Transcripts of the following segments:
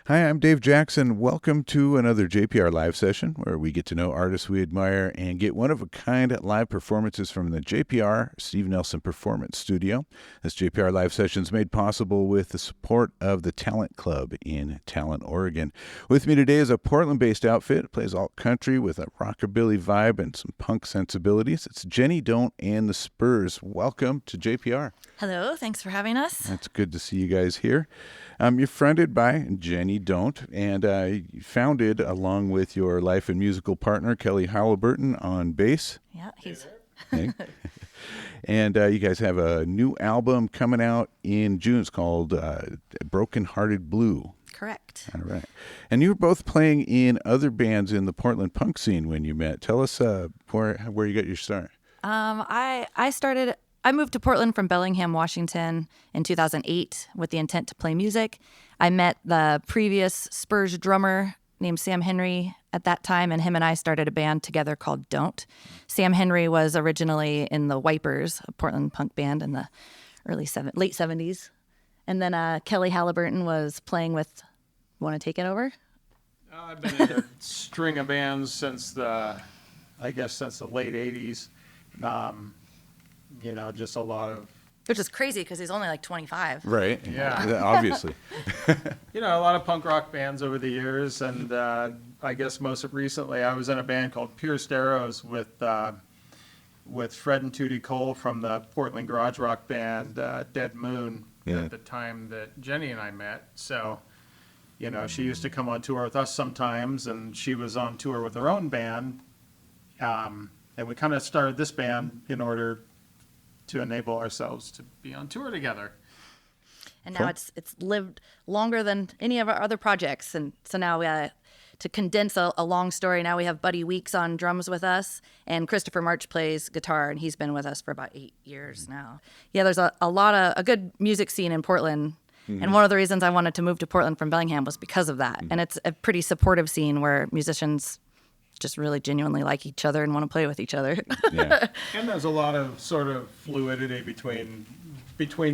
Hi, I'm Dave Jackson. Welcome to another JPR Live Session, where we get to know artists we admire and get one-of-a-kind live performances from the JPR Steve Nelson Performance Studio. This JPR Live Session is made possible with the support of the Talent Club in Talent, Oregon. With me today is a Portland-based outfit. It plays alt country with a rockabilly vibe and some punk sensibilities. It's Jenny Don't and the Spurs. Welcome to JPR. Hello, thanks for having us. It's good to see you guys here. You're fronted by Jenny Don't and founded along with your life and musical partner, Kelly Haliburton, on bass. Yeah, he's... And you guys have a new album coming out in June. It's called Broken Hearted Blue. Correct. All right. And you were both playing in other bands in the Portland punk scene when you met. Tell us where you got your start. I moved to Portland from Bellingham, Washington in 2008 with the intent to play music. I met the previous Spurs drummer named Sam Henry at that time, and him and I started a band together called Don't. Sam Henry was originally in the Wipers, a Portland punk band in the late 70s. And then Kelly Haliburton was playing with... Want to take it over? I've been in a string of bands since the late 80s. Just a lot of... Which is crazy because he's only like 25. Right. Yeah. Obviously. A lot of punk rock bands over the years. And I guess most recently I was in a band called Pierced Arrows with Fred and Tootie Cole from the Portland garage rock band Dead Moon at the time that Jenny and I met. So, she used to come on tour with us sometimes, and she was on tour with her own band. And we kind of started this band in order to enable ourselves to be on tour together. And now it's lived longer than any of our other projects. And so now to condense a long story, now we have Buddy Weeks on drums with us, and Christopher March plays guitar, and he's been with us for about 8 years now. Yeah, there's a good music scene in Portland. Mm-hmm. And one of the reasons I wanted to move to Portland from Bellingham was because of that. Mm-hmm. And it's a pretty supportive scene where musicians just really genuinely like each other and want to play with each other. Yeah. And there's a lot of sort of fluidity between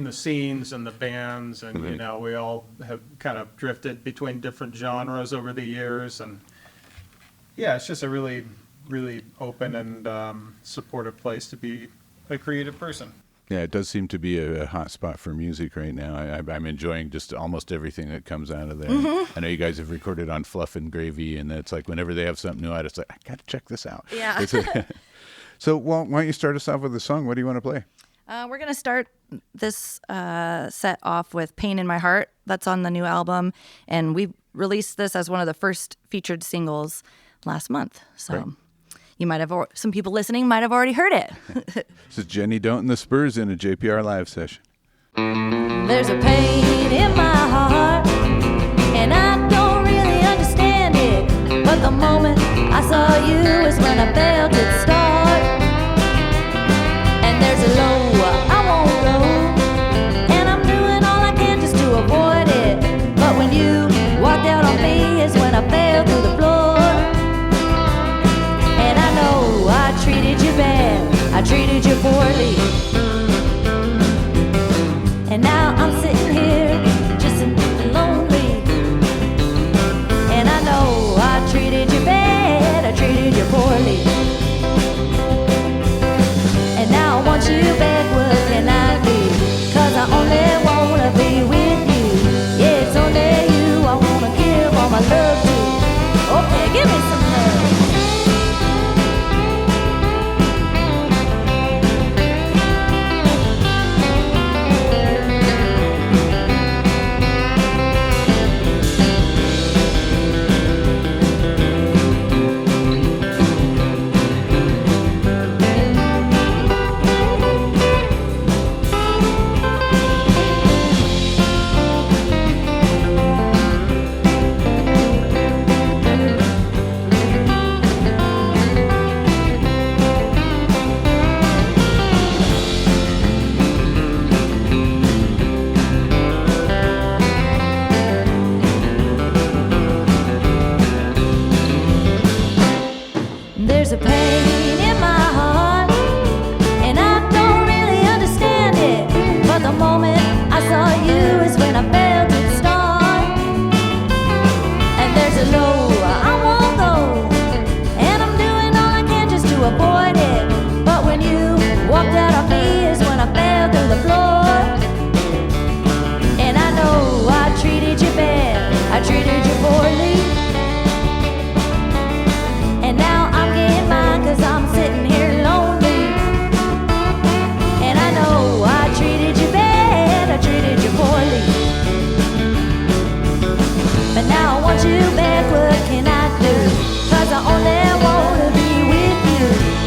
the scenes and the bands, and Mm-hmm. We all have kind of drifted between different genres over the years, and it's just a really, really open and supportive place to be a creative person. Yeah, it does seem to be a hot spot for music right now. I'm enjoying just almost everything that comes out of there. Mm-hmm. I know you guys have recorded on Fluff and Gravy, and it's like whenever they have something new out, it's like, I got to check this out. Yeah. So why don't you start us off with a song? What do you want to play? We're going to start this set off with Pain in My Heart. That's on the new album. And we released this as one of the first featured singles last month. So... Great. You might have, some people listening might have already heard it. This is Jenny Don't and the Spurs in a JPR Live Session. There's a pain in my heart, and I don't really understand it. But the moment I saw you is when I felt it start. And there's a low I won't go, and I'm doing all I can just to avoid it. But when you walked out on me is when I fell through the floor. I treated you bad, I treated you poorly. And now I'm sitting here just low, I won't go. And I'm doing all I can just to avoid it. But when you walked out on me is when I fell through the floor. And I know I treated you bad, I treated you poorly. And now I'm getting mine 'cause I'm sitting here lonely. And I know I treated you bad, I treated you poorly. But now I want you back, what can I do? 'Cause I only wanna be with you.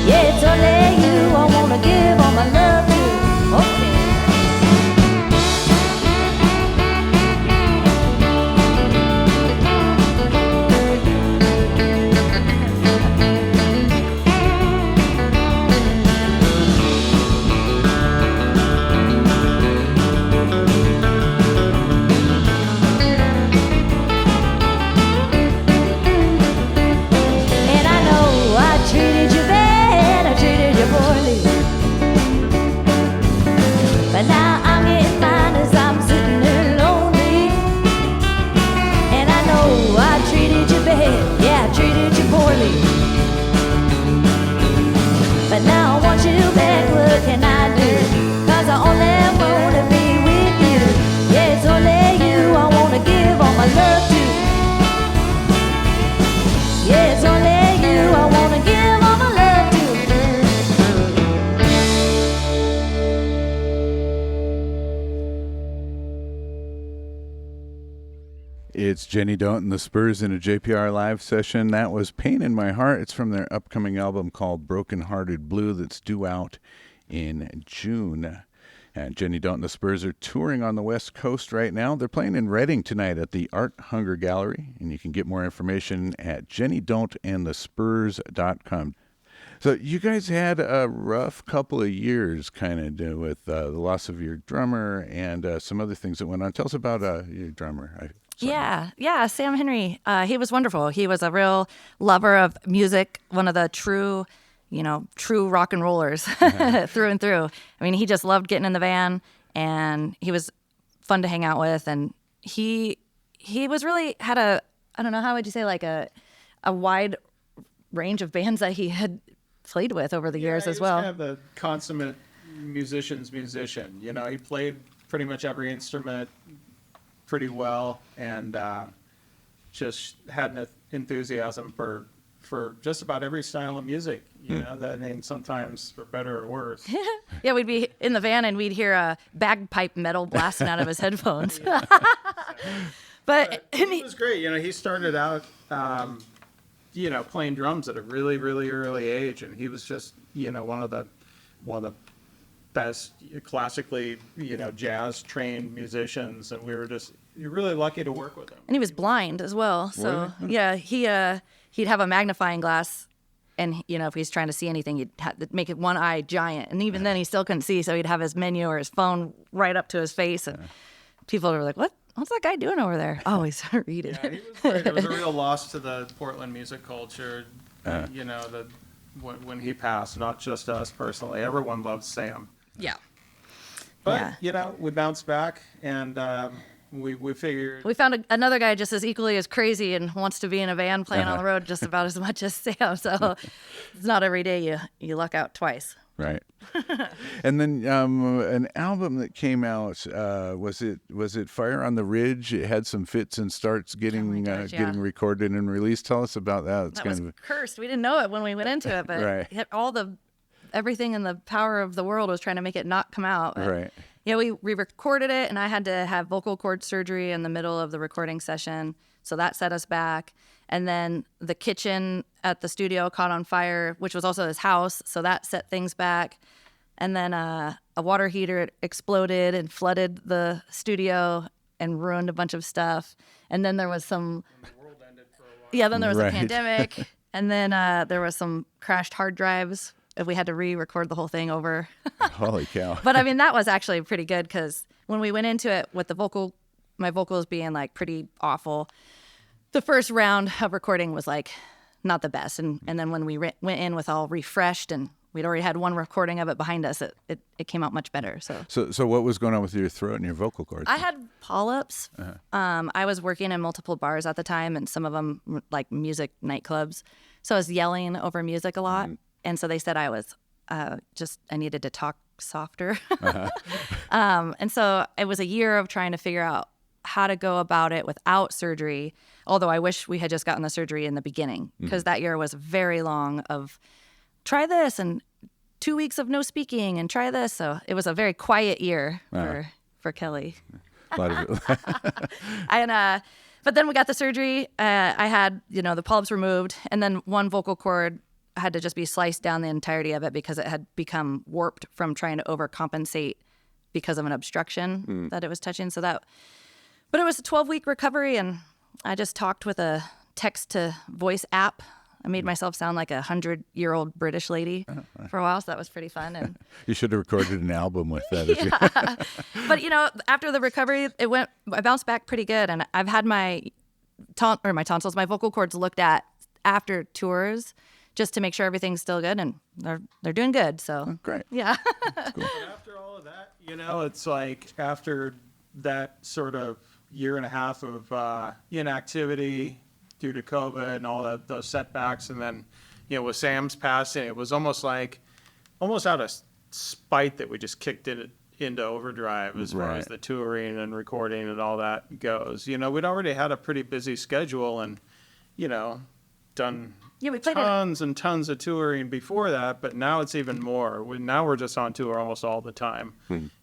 Yeah, it's only you I wanna give all my love to. Okay. But now I'm getting mine as I'm sitting here lonely. And I know I treated you bad, yeah, I treated you poorly. But now I want you back, what can I do? 'Cause I only wanna be with you. Yeah, it's only you I wanna give all my love to. Yeah, it's only you I wanna give all my love to. It's Jenny Don't and the Spurs in a JPR Live Session. That was Pain in My Heart. It's from their upcoming album called Broken Hearted Blue that's due out in June. And Jenny Don't and the Spurs are touring on the West Coast right now. They're playing in Reading tonight at the Art Hunger Gallery. And you can get more information at jennydon'tandthespurs.com. So you guys had a rough couple of years kind of with the loss of your drummer and some other things that went on. Tell us about your drummer. Yeah, Sam Henry. He was wonderful. He was a real lover of music, one of the true rock and rollers through and through. I mean, he just loved getting in the van, and he was fun to hang out with. And he was really had I don't know, how would you say, like a wide range of bands that he had played with over the years as well. He was kind of the consummate musician's musician. You know, he played pretty much every instrument pretty well, and just had an enthusiasm for just about every style of music, you know, that ain't sometimes for better or worse. Yeah, we'd be in the van and we'd hear a bagpipe metal blasting out of his headphones. But it was great. You know, he started out, playing drums at a really, really early age, and he was just, one of the best classically, jazz trained musicians, and you're really lucky to work with him. And he was blind as well. So yeah, he'd have a magnifying glass, and if he's trying to see anything, he'd have to make it one eye giant, and even then he still couldn't see. So he'd have his menu or his phone right up to his face, and people were like, What's that guy doing over there? Oh, he's reading. Yeah, he was great. It was a real loss to the Portland music culture. When he passed, not just us personally. Everyone loves Sam. Yeah. But we bounced back, and we figured we found another guy just as equally as crazy and wants to be in a van playing on the road just about as much as Sam. So it's not every day you luck out twice. Right. And then an album that came out, was it Fire on the Ridge? It had some fits and starts getting recorded and released. Tell us about that. It's that was cursed. We didn't know it when we went into it, but right. Everything in the power of the world was trying to make it not come out. But, right. Yeah, we recorded it, and I had to have vocal cord surgery in the middle of the recording session, so that set us back. And then the kitchen at the studio caught on fire, which was also his house, so that set things back. And then a water heater exploded and flooded the studio and ruined a bunch of stuff. And then there was some... The world ended for a while. Yeah, then there was right. a pandemic, and then there was some crashed hard drives. We had to re-record the whole thing over. Holy cow. But I mean, that was actually pretty good, because when we went into it with my vocals being like pretty awful, the first round of recording was like not the best. And then when we went in with all refreshed and we'd already had one recording of it behind us, it came out much better. So what was going on with your throat and your vocal cords? I had polyps. I was working in multiple bars at the time, and some of them were like music nightclubs. So I was yelling over music a lot. And so they said I was I needed to talk softer. And so it was a year of trying to figure out how to go about it without surgery. Although I wish we had just gotten the surgery in the beginning, because that year was very long of try this and 2 weeks of no speaking and try this. So it was a very quiet year for Kelly. A lot of it. And but then we got the surgery. I had, the polyps removed, and then one vocal cord had to just be sliced down the entirety of it because it had become warped from trying to overcompensate because of an obstruction that it was touching. But it was a 12-week recovery, and I just talked with a text-to-voice app. I made myself sound like a 100-year-old British lady for a while, so that was pretty fun. And you should have recorded an album with that. But after the recovery, I bounced back pretty good, and I've had my tonsils, my vocal cords looked at after tours just to make sure everything's still good, and they're doing good. So Great. yeah. Cool. And after all of that, it's like after that sort of year and a half of inactivity due to COVID and all those setbacks, and then with Sam's passing, it was almost out of spite that we just kicked it into overdrive as far as the touring and recording and all that goes. We'd already had a pretty busy schedule, and done Yeah, we played tons and tons of touring before that, but now it's even more. Now we're just on tour almost all the time.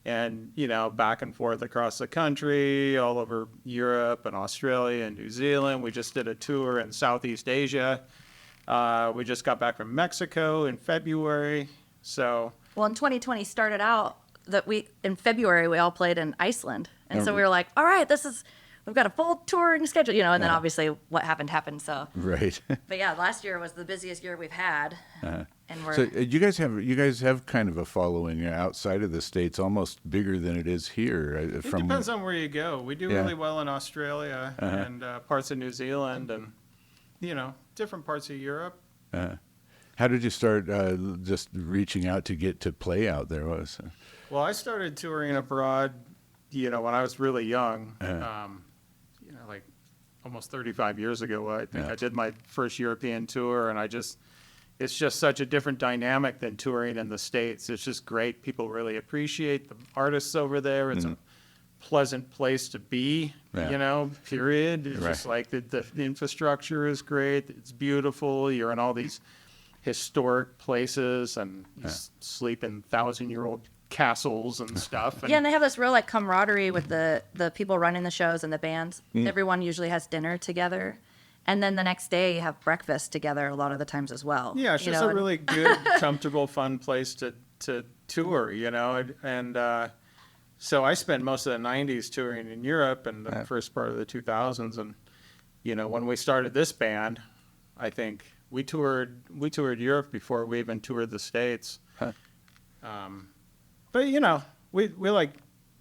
And, back and forth across the country, all over Europe and Australia and New Zealand. We just did a tour in Southeast Asia. We just got back from Mexico in February. So, Well, in 2020 started out in February, we all played in Iceland. And so we were like, all right, we've got a full touring schedule, and then obviously what happened. So, Right. But yeah, last year was the busiest year we've had. And So you guys have kind of a following outside of the States, almost bigger than it is here. it depends on where you go. We do really well in Australia and parts of New Zealand and, different parts of Europe. How did you start just reaching out to get to play out there? Well, I started touring abroad, when I was really young, like almost 35 years ago. I think I did my first European tour, and it's just such a different dynamic than touring in the States. It's just great. People really appreciate the artists over there. It's a pleasant place to be, period. It's just like the infrastructure is great. It's beautiful. You're in all these historic places, and you sleep in 1,000-year-old castles and stuff. And they have this real camaraderie with the people running the shows and the bands. Everyone usually has dinner together, and then the next day you have breakfast together a lot of the times as well. Yeah, it's just a really good, comfortable, fun place to tour, and so I spent most of the 90s touring in Europe and the first part of the 2000s, and when we started this band, I think we toured Europe before we even toured the States. But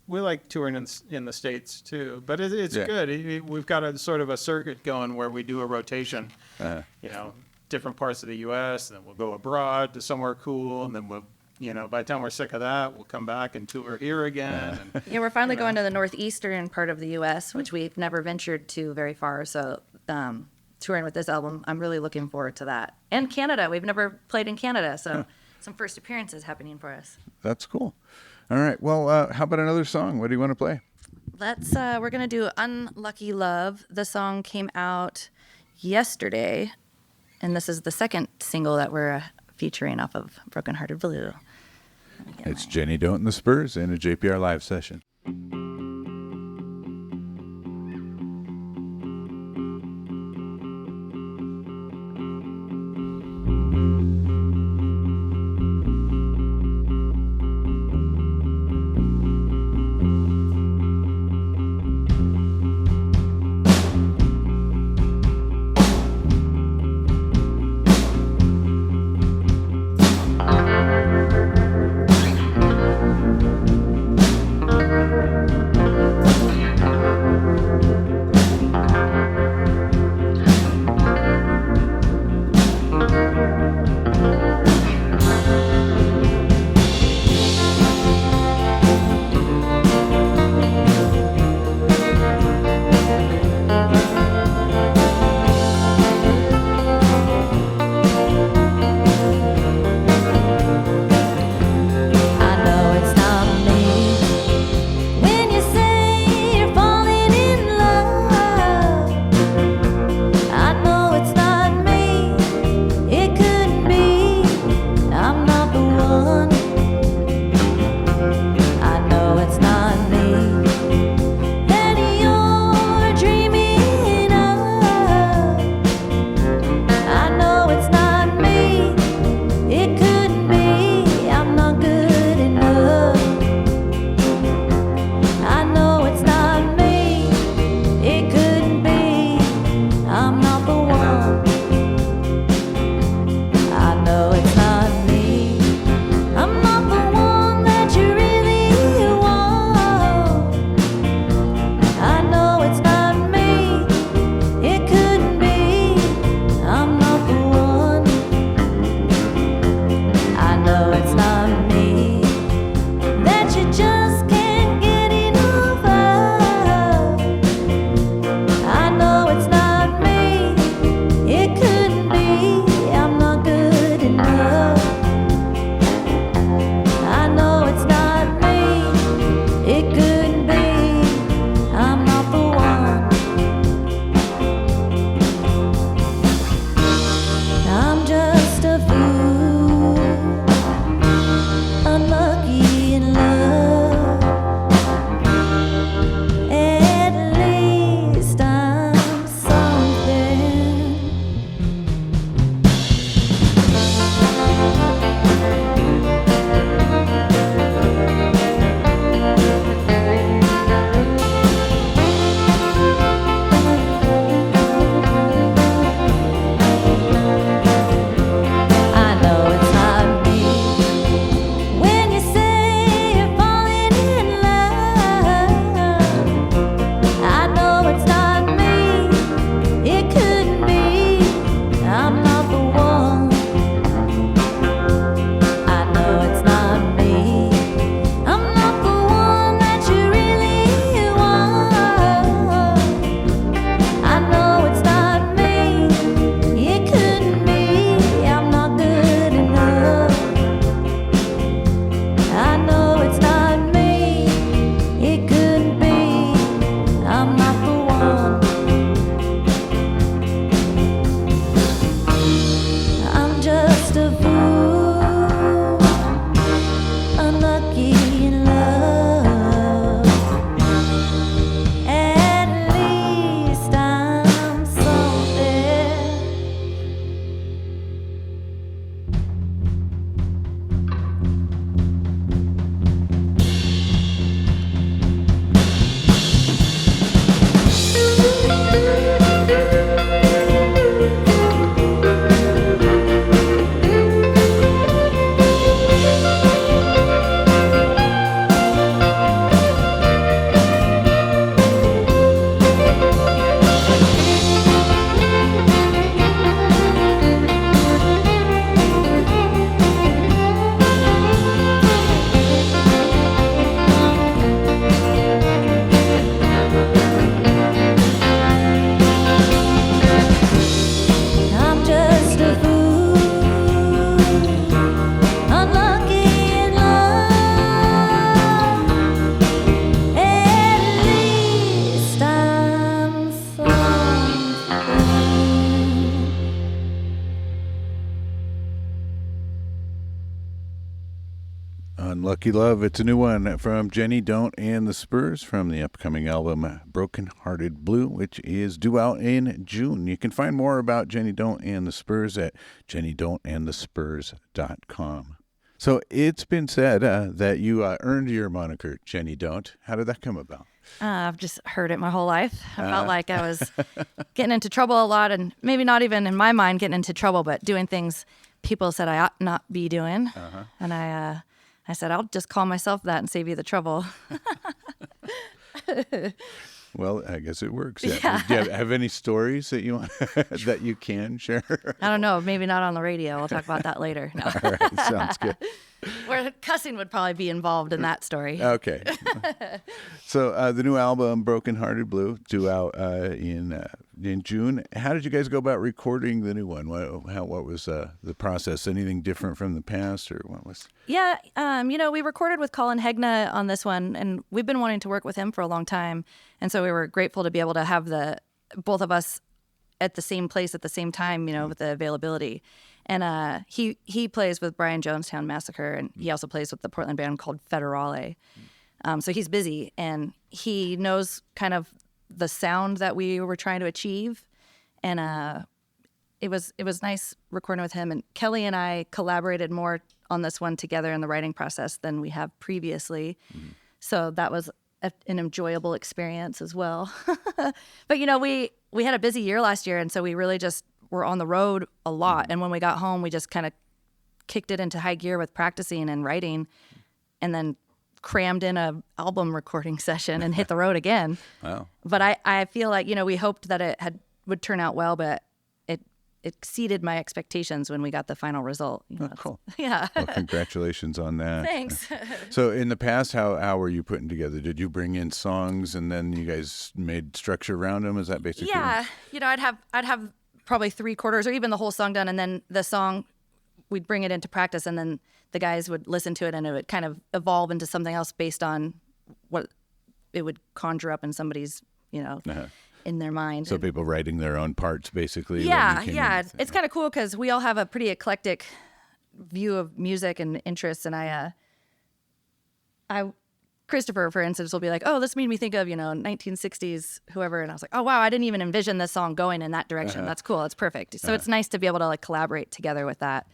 we like touring in the States too. But it's good. We've got a sort of a circuit going where we do a rotation. Different parts of the U.S. And then we'll go abroad to somewhere cool, and then we'll. By the time we're sick of that, we'll come back and tour here again. And, we're finally going to the northeastern part of the U.S., which we've never ventured to very far. So touring with this album, I'm really looking forward to that. And Canada, we've never played in Canada, so some first appearances happening for us. That's cool. All right. Well, how about another song? What do you want to play? We're going to do Unlucky Love. The song came out yesterday, and this is the second single that we're featuring off of Broken Hearted Blue. It's Jenny Don't and the Spurs in a JPR Live Session. Lucky Love. It's a new one from Jenny, Don't and the Spurs from the upcoming album Broken Hearted Blue, which is due out in June. You can find more about Jenny, Don't and the Spurs at jennydon'tandthespurs.com. So it's been said that you earned your moniker, Jenny Don't. How did that come about? I've just heard it my whole life. I felt like I was getting into trouble a lot, and maybe not even in my mind getting into trouble, but doing things people said I ought not be doing. And I said, I'll just call myself that and save you the trouble. Well, I guess it works. Yeah. Do you have any stories that you want that you can share? I don't know. Maybe not on the radio. We'll talk about that later. No. All right, sounds good. Where cussing would probably be involved in that story. Okay. So the new album, Broken Hearted Blue, due out in June. How did you guys go about recording the new one? What was the process? Anything different from the past, or what was? Yeah, we recorded with Colin Hegna on this one, and we've been wanting to work with him for a long time, and so we were grateful to be able to have both of us at the same place at the same time, with the availability. And he plays with Brian Jonestown Massacre, and he also plays with the Portland band called Federale. So he's busy, and he knows kind of the sound that we were trying to achieve. And it was nice recording with him. And Kelly and I collaborated more on this one together in the writing process than we have previously. Mm-hmm. So that was an enjoyable experience as well. But, we had a busy year last year, and so we really just were on the road a lot. And when we got home, we just kind of kicked it into high gear with practicing and writing, and then crammed in a album recording session and hit the road again. Wow. But I feel like, we hoped that it would turn out well, but it exceeded my expectations when we got the final result. Cool. Yeah. Well, congratulations on that. Thanks. So in the past, how were you putting together? Did you bring in songs and then you guys made structure around them? Is that basically? Yeah. I'd have probably 3/4 or even the whole song done, and then the song, we'd bring it into practice, and then the guys would listen to it, and it would kind of evolve into something else based on what it would conjure up in somebody's, in their mind. So people writing their own parts, basically. Yeah. It's kind of cool because we all have a pretty eclectic view of music and interests, and Christopher, for instance, will be like, oh, this made me think of, 1960s, whoever. And I was like, oh, wow, I didn't even envision this song going in that direction. That's cool. It's perfect. So it's nice to be able to collaborate together with that.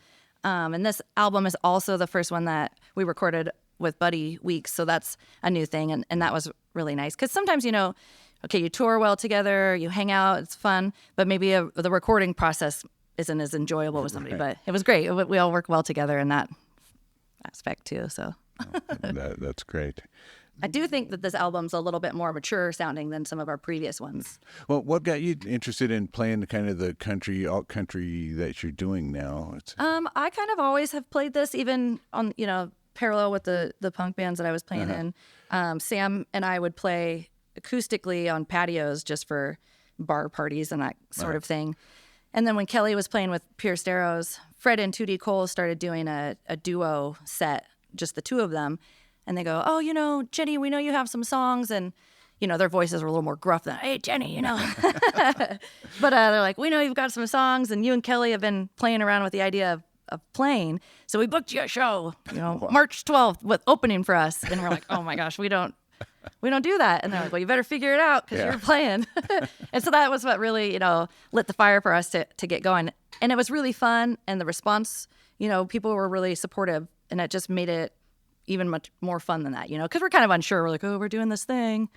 And this album is also the first one that we recorded with Buddy Weeks. So that's a new thing. And that was really nice. Because sometimes, you tour well together, you hang out, it's fun. But maybe the recording process isn't as enjoyable with somebody. Right. But it was great. We all work well together in that aspect, too. So. That's great. I do think that this album's a little bit more mature sounding than some of our previous ones. Well, what got you interested in playing kind of the alt country that you're doing now? I kind of always have played this, even on, parallel with the punk bands that I was playing in. Sam and I would play acoustically on patios just for bar parties and that sort of thing. And then when Kelly was playing with Pierce Darrows, Fred and Tootie Cole started doing a duo set, just the two of them. And they go, oh, Jenny, we know you have some songs. And, their voices are a little more gruff than, hey, Jenny, But they're like, we know you've got some songs, and you and Kelly have been playing around with the idea of playing. So we booked you a show, March 12th with opening for us. And we're like, oh my gosh, we don't do that. And they're like, well, you better figure it out because you're playing. And so that was what really, lit the fire for us to get going. And it was really fun. And the response, people were really supportive. And it just made it even much more fun than that, because we're kind of unsure. We're like, oh, we're doing this thing.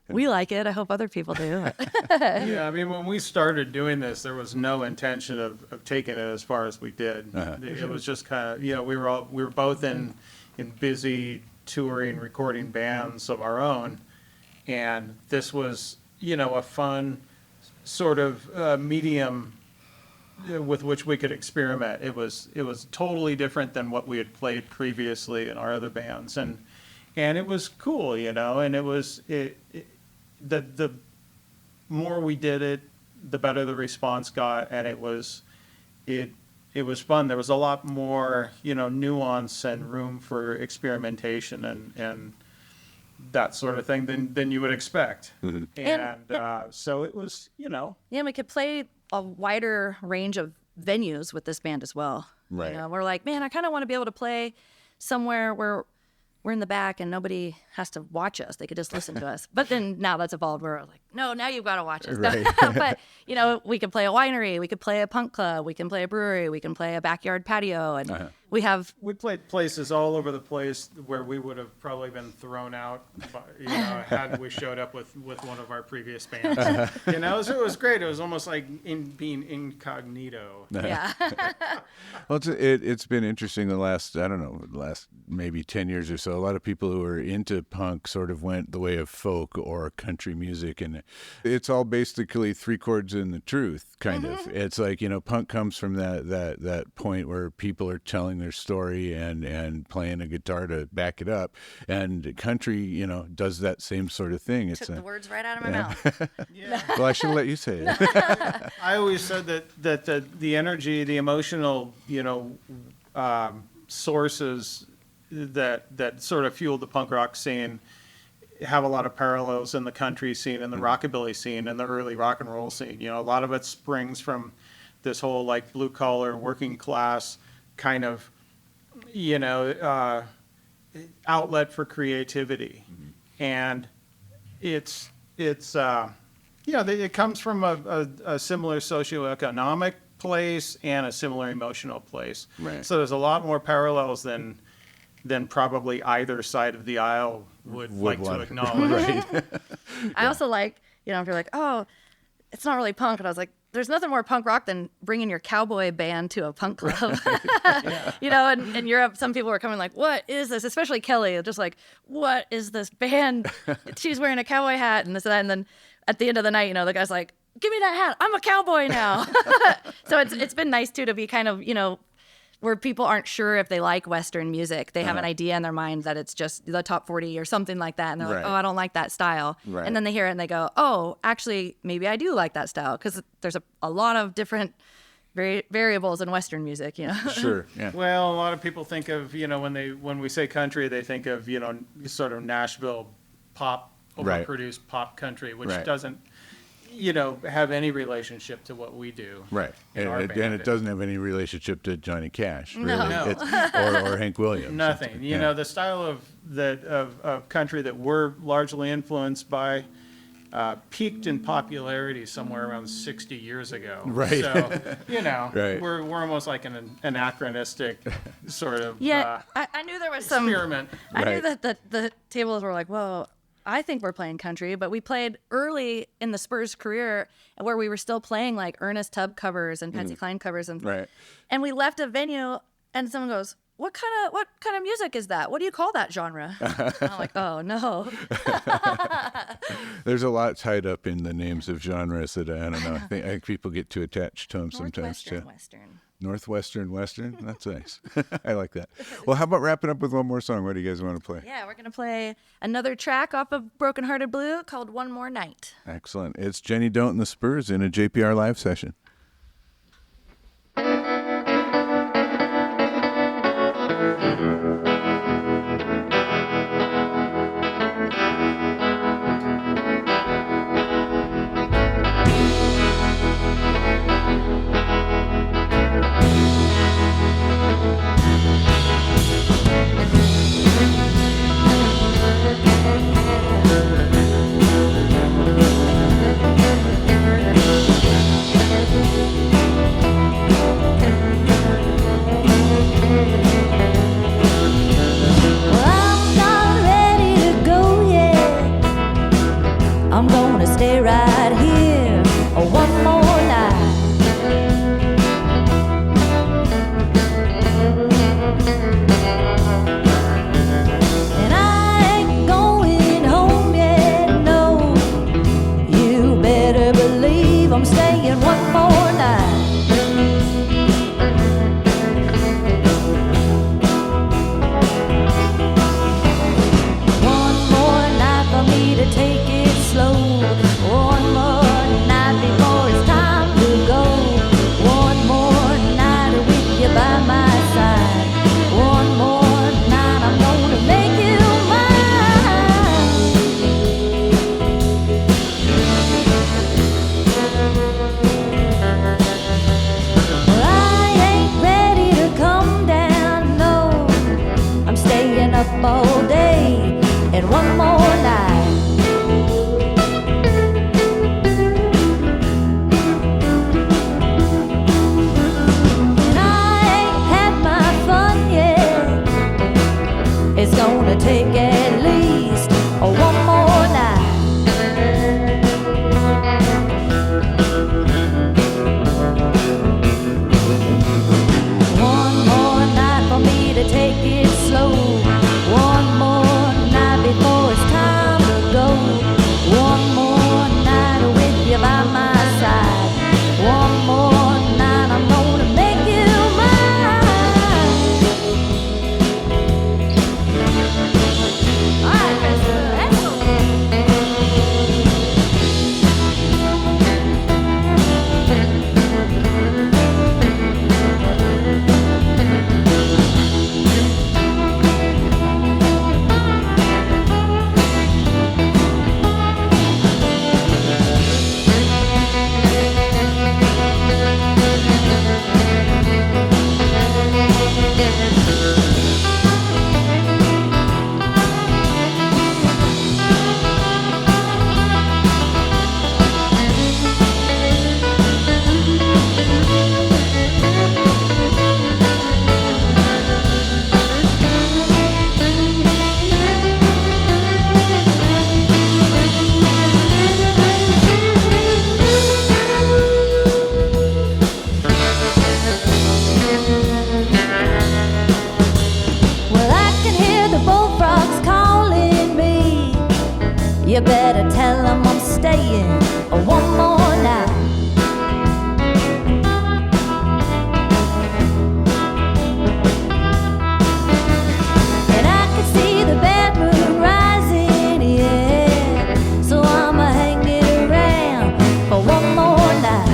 We like it. I hope other people do. Yeah, I mean, when we started doing this, there was no intention of taking it as far as we did. It was just kind of, we were both in busy touring, recording bands of our own. And this was, a fun sort of medium with which we could experiment. It was totally different than what we had played previously in our other bands, and it was cool, and it was the more we did it, the better the response got, and it was fun. There was a lot more nuance and room for experimentation and that sort of thing than you would expect. Mm-hmm. And so it was, Yeah, we could play a wider range of venues with this band as well. Right. We're like, man, I kind of want to be able to play somewhere where we're in the back and nobody has to watch us. They could just listen to us. But then now that's evolved. We're like, no, now you've got to watch us. Right. But, you know, we could play a winery. We could play a punk club. We can play a brewery. We can play a backyard patio. And we played places all over the place where we would have probably been thrown out, had we showed up with one of our previous bands. You know, so it was great. It was almost like being incognito. Yeah. Well, it's been interesting the last maybe 10 years or so. A lot of people who are into punk sort of went the way of folk or country music, and it's all basically three chords and the truth, kind of. It's like, you know, punk comes from that point where people are telling their story and playing a guitar to back it up, and country, you know, does that same sort of thing. Took the words right out of my mouth. Yeah. Well, I should let you say it. I always said that the energy, the emotional, you know, sources that sort of fueled the punk rock scene have a lot of parallels in the country scene and the rockabilly scene and the early rock and roll scene. You know, a lot of it springs from this whole like blue collar, working class kind of, you know, outlet for creativity. And it's you know, it comes from a similar socioeconomic place and a similar emotional place. Right. So there's a lot more parallels than probably either side of the aisle would like to acknowledge. Right. I also like, you know, if you're like, oh, it's not really punk. And I was like, there's nothing more punk rock than bringing your cowboy band to a punk club. You know, and in Europe, some people were coming like, what is this? Especially Kelly, just like, what is this band? She's wearing a cowboy hat and this and that. And then at the end of the night, you know, the guy's like, give me that hat. I'm a cowboy now. So it's been nice, too, to be kind of, you know, where people aren't sure if they like Western music. They have an idea in their mind that it's just the top 40 or something like that. And they're like, oh, I don't like that style. Right. And then they hear it and they go, oh, actually, maybe I do like that style. Because there's a lot of different variables in Western music, you know. Sure, yeah. Well, a lot of people think of, you know, when we say country, they think of, you know, sort of Nashville pop, overproduced pop country, which doesn't, you know, have any relationship to what we do. Right. And it doesn't have any relationship to Johnny Cash, really. No. It's, or Hank Williams. Nothing. You know, the style of country that we're largely influenced by peaked in popularity somewhere around 60 years ago. Right. So, you know, Right. we're almost like an anachronistic sort of Yeah, I knew there was some experiment. I knew Right. that the tables were like, whoa, I think we're playing country, but we played early in the Spurs career where we were still playing like Ernest Tubb covers and Patsy Cline covers, and and we left a venue and someone goes, what kind of music is that? What do you call that genre? I'm like, oh no. There's a lot tied up in the names of genres that I don't know. I think people get too attached to them sometimes too. Western. Northwestern, Western. That's nice. I like that. Well, how about wrapping up with one more song? What do you guys want to play? Yeah, we're gonna play another track off of Broken Hearted Blue called One More Night. Excellent. It's Jenny Don't and the Spurs in a JPR Live Session. you better tell them I'm staying one more night. And I can see the bad moon rising, yeah, so I'ma hang it around for one more night.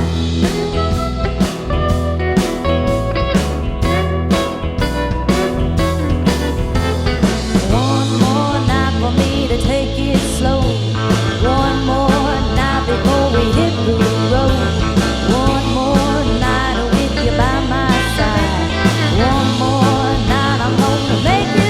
One more night for me to take it slow. One more night before we hit the road. One more night with you by my side. One more night I'm gonna make you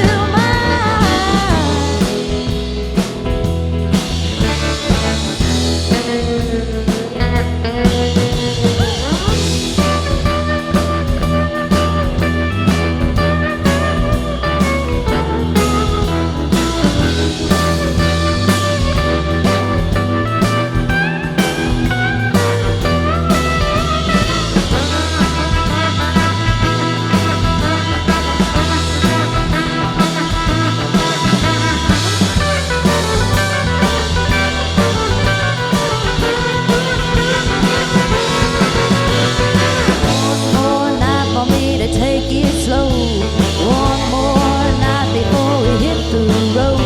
take it slow. One more night before we hit the road.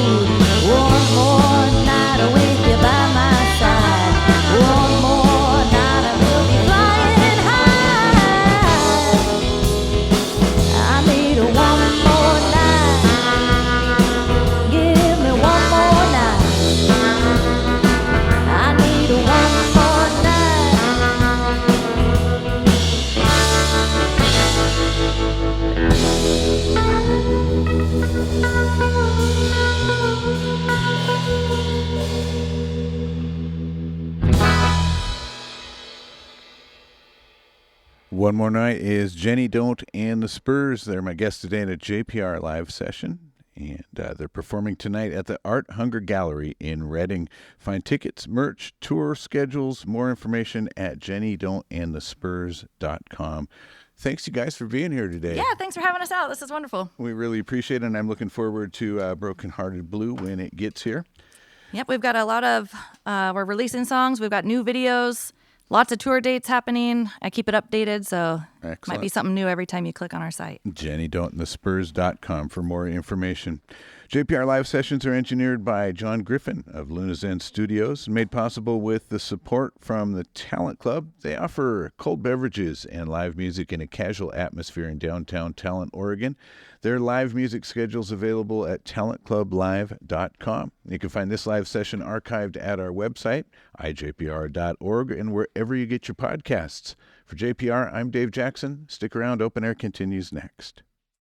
One more night with you by my side. One more night and we'll be flying high. I need one more night. Give me one more night. I need one more night. One More Night is Jenny Don't and the Spurs. They're my guests today in a JPR Live Session, and they're performing tonight at the Art Hunger Gallery in Reading. Find tickets, merch, tour schedules, more information at jennydon'tandthespurs.com. Thanks, you guys, for being here today. Yeah, thanks for having us out. This is wonderful. We really appreciate it, and I'm looking forward to Broken Hearted Blue when it gets here. Yep, we've got a lot of, we're releasing songs. We've got new videos, lots of tour dates happening. I keep it updated, so Excellent. might be something new every time you click on our site. jennydon'tandthespurs.com for more information. JPR Live Sessions are engineered by John Griffin of Luna's End Studios and made possible with the support from the Talent Club. They offer cold beverages and live music in a casual atmosphere in downtown Talent, Oregon. Their live music schedule is available at talentclublive.com. You can find this live session archived at our website, ijpr.org, and wherever you get your podcasts. For JPR, I'm Dave Jackson. Stick around. Open Air continues next.